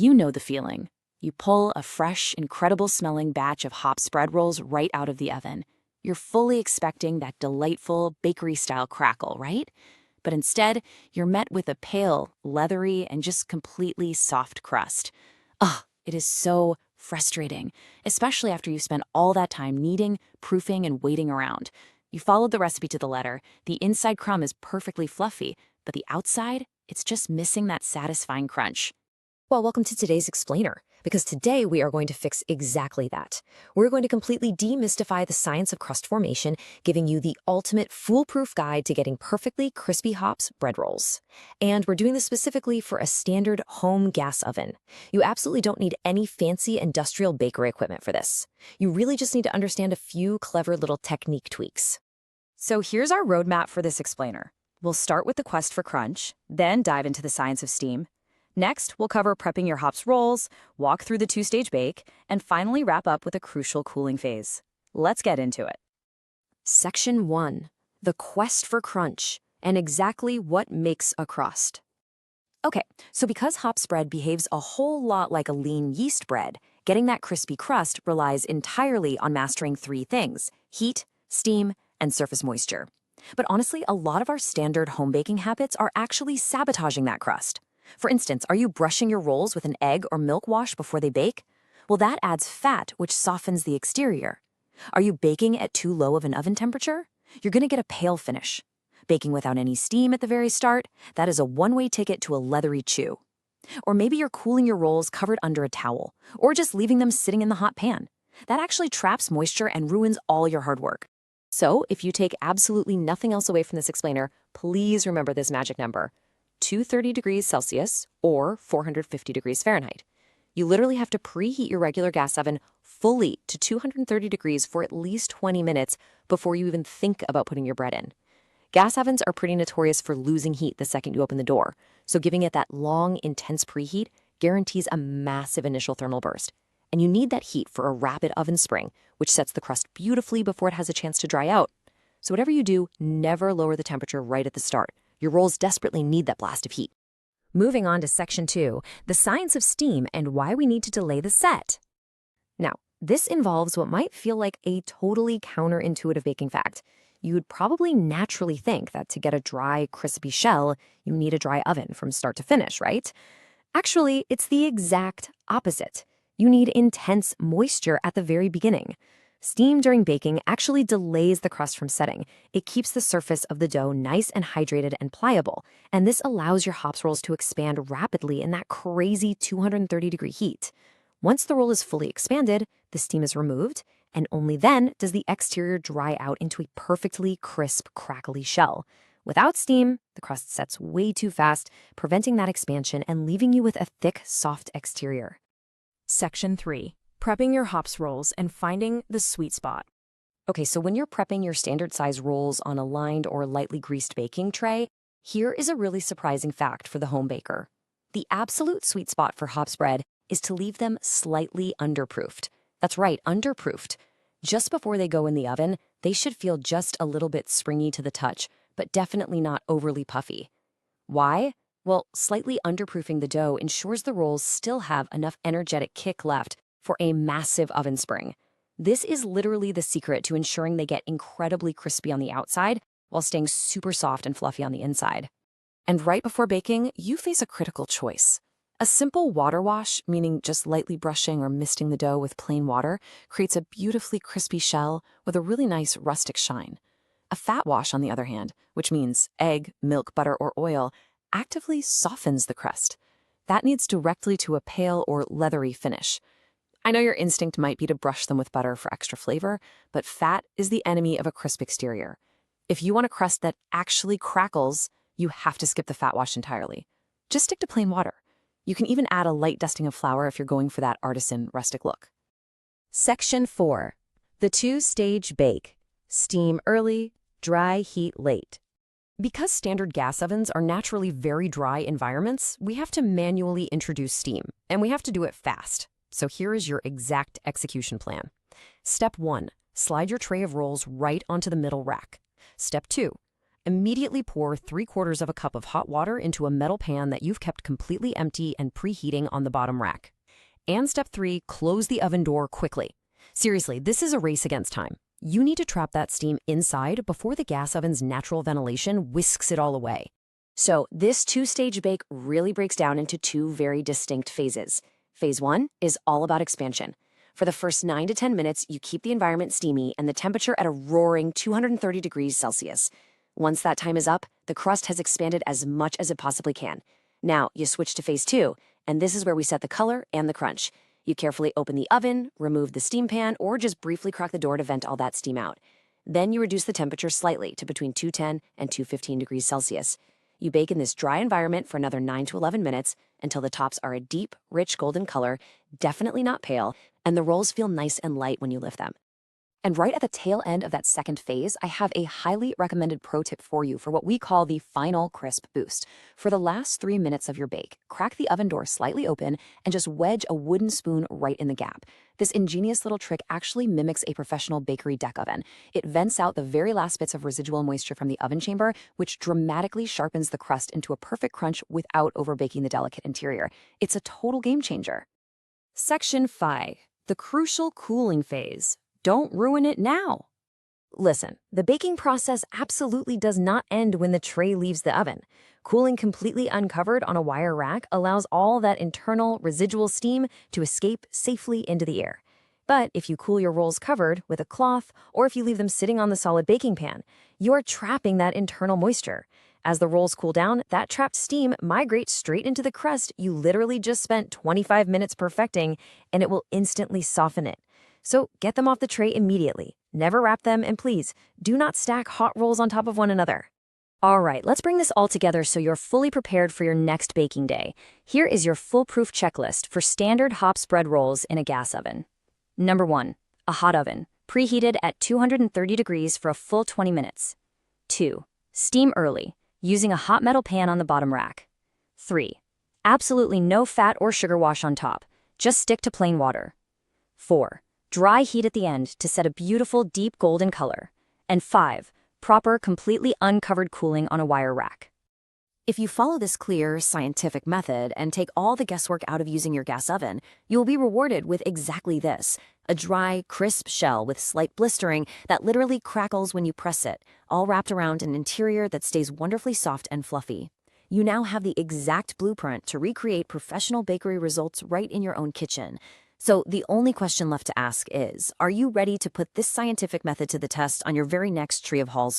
You know the feeling. You pull a fresh, incredible-smelling batch of hop spread rolls right out of the oven. You're fully expecting that delightful bakery-style crackle, right? But instead, you're met with a pale, leathery, and just completely soft crust. Ugh, it is so frustrating, especially after you spent all that time kneading, proofing, and waiting around. You followed the recipe to the letter. The inside crumb is perfectly fluffy, but the outside, it's just missing that satisfying crunch. Well, welcome to today's explainer, because today we are going to fix exactly that. We're going to completely demystify the science of crust formation, giving you the ultimate foolproof guide to getting perfectly crispy hops bread rolls. And we're doing this specifically for a standard home gas oven. You absolutely don't need any fancy industrial bakery equipment for this. You really just need to understand a few clever little technique tweaks. So here's our roadmap for this explainer. We'll start with the quest for crunch, then dive into the science of steam. Next, we'll cover prepping your hops rolls, walk through the two-stage bake, and finally wrap up with a crucial cooling phase. Let's get into it. Section 1. The quest for crunch, and exactly what makes a crust. Okay, so because hops bread behaves a whole lot like a lean yeast bread, getting that crispy crust relies entirely on mastering three things: heat, steam, and surface moisture. But honestly, a lot of our standard home baking habits are actually sabotaging that crust. For instance, are you brushing your rolls with an egg or milk wash before they bake? Well, that adds fat, which softens the exterior. Are you baking at too low of an oven temperature? You're going to get a pale finish. Baking without any steam at the very start, that is a one-way ticket to a leathery chew. Or maybe you're cooling your rolls covered under a towel, or just leaving them sitting in the hot pan. That actually traps moisture and ruins all your hard work. So, if you take absolutely nothing else away from this explainer, please remember this magic number: 230 degrees Celsius or 450 degrees Fahrenheit. You literally have to preheat your regular gas oven fully to 230 degrees for at least 20 minutes before you even think about putting your bread in. Gas ovens are pretty notorious for losing heat the second you open the door, so giving it that long, intense preheat guarantees a massive initial thermal burst. And you need that heat for a rapid oven spring, which sets the crust beautifully before it has a chance to dry out. So whatever you do, never lower the temperature right at the start. Your rolls desperately need that blast of heat. Moving on to Section 2, the science of steam and why we need to delay the set. Now, this involves what might feel like a totally counterintuitive baking fact. You'd probably naturally think that to get a dry, crispy shell, you need a dry oven from start to finish, right? Actually, it's the exact opposite. You need intense moisture at the very beginning. Steam during baking actually delays the crust from setting. It keeps the surface of the dough nice and hydrated and pliable, and this allows your hops rolls to expand rapidly in that crazy 230-degree heat. Once the roll is fully expanded, the steam is removed, and only then does the exterior dry out into a perfectly crisp, crackly shell. Without steam, the crust sets way too fast, preventing that expansion and leaving you with a thick, soft exterior. Section 3. Prepping your hops rolls and finding the sweet spot. Okay, so when you're prepping your standard size rolls on a lined or lightly greased baking tray, here is a really surprising fact for the home baker. The absolute sweet spot for hops bread is to leave them slightly underproofed. That's right, underproofed. Just before they go in the oven, they should feel just a little bit springy to the touch, but definitely not overly puffy. Why? Well, slightly underproofing the dough ensures the rolls still have enough energetic kick left for a massive oven spring. This is literally the secret to ensuring they get incredibly crispy on the outside while staying super soft and fluffy on the inside. And right before baking, you face a critical choice. A simple water wash, meaning just lightly brushing or misting the dough with plain water, creates a beautifully crispy shell with a really nice rustic shine. A fat wash, on the other hand, which means egg, milk, butter, or oil, actively softens the crust. That needs directly to a pale or leathery finish. I know your instinct might be to brush them with butter for extra flavor, but fat is the enemy of a crisp exterior. If you want a crust that actually crackles, you have to skip the fat wash entirely. Just stick to plain water. You can even add a light dusting of flour if you're going for that artisan rustic look. Section 4. The two-stage bake. Steam early, dry heat late. Because standard gas ovens are naturally very dry environments, we have to manually introduce steam, and we have to do it fast. So here is your exact execution plan. Step 1. Slide your tray of rolls right onto the middle rack. Step 2. immediately pour 3/4 of a cup of hot water into a metal pan that you've kept completely empty and preheating on the bottom rack. And step 3, close the oven door quickly. Seriously, this is a race against time. You need to trap that steam inside before the gas oven's natural ventilation whisks it all away. So this 2-stage bake really breaks down into 2 very distinct phases. Phase 1 is all about expansion. For the first 9 to 10 minutes, you keep the environment steamy and the temperature at a roaring 230 degrees Celsius. Once that time is up, the crust has expanded as much as it possibly can. Now, you switch to phase 2, and this is where we set the color and the crunch. You carefully open the oven, remove the steam pan, or just briefly crack the door to vent all that steam out. Then you reduce the temperature slightly to between 210 and 215 degrees Celsius. You bake in this dry environment for another 9 to 11 minutes until the tops are a deep, rich golden color, definitely not pale, and the rolls feel nice and light when you lift them. And right at the tail end of that second phase, I have a highly recommended pro tip for you for what we call the final crisp boost. For the last 3 minutes of your bake, crack the oven door slightly open and just wedge a wooden spoon right in the gap. This ingenious little trick actually mimics a professional bakery deck oven. It vents out the very last bits of residual moisture from the oven chamber, which dramatically sharpens the crust into a perfect crunch without overbaking the delicate interior. It's a total game changer. Section 5, the crucial cooling phase. Don't ruin it now. Listen, the baking process absolutely does not end when the tray leaves the oven. Cooling completely uncovered on a wire rack allows all that internal residual steam to escape safely into the air. But if you cool your rolls covered with a cloth, or if you leave them sitting on the solid baking pan, you're trapping that internal moisture. As the rolls cool down, that trapped steam migrates straight into the crust you literally just spent 25 minutes perfecting, and it will instantly soften it. So get them off the tray immediately. Never wrap them, and please, do not stack hot rolls on top of one another. All right, let's bring this all together so you're fully prepared for your next baking day. Here is your foolproof checklist for standard hops bread rolls in a gas oven. Number 1, a hot oven, preheated at 230 degrees for a full 20 minutes. 2, steam early, using a hot metal pan on the bottom rack. 3, absolutely no fat or sugar wash on top, just stick to plain water. 4, dry heat at the end to set a beautiful deep golden color. And 5, proper, completely uncovered cooling on a wire rack. If you follow this clear, scientific method and take all the guesswork out of using your gas oven, you'll be rewarded with exactly this: a dry, crisp shell with slight blistering that literally crackles when you press it, all wrapped around an interior that stays wonderfully soft and fluffy. You now have the exact blueprint to recreate professional bakery results right in your own kitchen. So the only question left to ask is, are you ready to put this scientific method to the test on your very next Tree of Halls